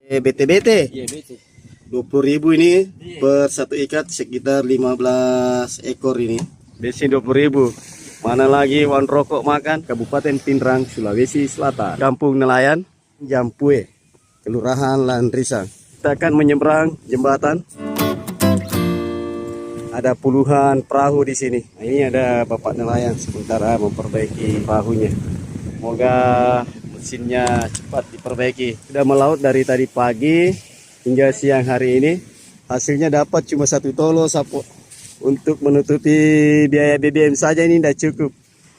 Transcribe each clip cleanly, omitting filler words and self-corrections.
BT-BT Iya, BT. 20.000 ini per satu ikat sekitar 15 ekor ini. Besi 20.000. Mana lagi wan rokok makan Kabupaten Pindrang, Sulawesi Selatan. Kampung Nelayan, Jampue, Kelurahan Landrisang. Kita akan menyeberang jembatan. Ada puluhan perahu di sini. Nah, ini ada bapak nelayan sementara memperbaiki perahunya. Semoga mesinnya cepat diperbaiki. Sudah melaut dari tadi pagi hingga siang hari ini. Hasilnya dapat cuma 1 tolo sapo. Untuk menutupi biaya BBM saja ini tidak cukup.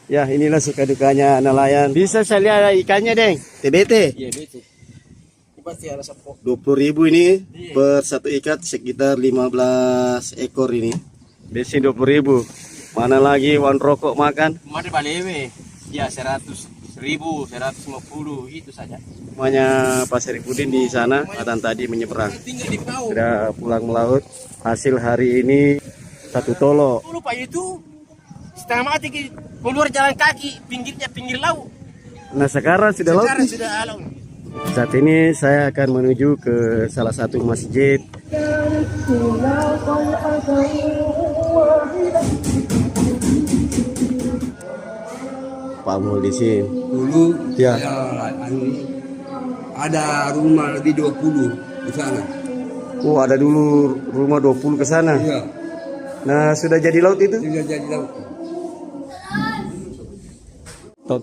Ya, inilah suka dukanya nelayan. Bisa saya lihat ikannya, Deng? TBT? Iya, BT. Ini pasti ada sapo. 20.000 ini per satu ikat sekitar 15 ekor ini. Besi 20.000. Mana lagi wan rokok makan? Kemarin balewe. Ya, 100.000, 150 itu saja. Semuanya Pak Serifudin di sana, Atan tadi menyeberang. Tinggal di perahu. Sudah pulang melaut. Hasil hari ini 1 tolo. Lupa itu setengah mati keluar jalan kaki, pinggirnya pinggir laut. Nah sekarang sudah laut. Sekarang sudah laut. Saat ini saya akan menuju ke salah satu masjid. Pak Mul di sini. Dulu Ya. Ada rumah lebih 20 di sana. Oh, ada dulu rumah 20 ke sana. Iya, Nah, sudah jadi laut itu? sudah jadi laut.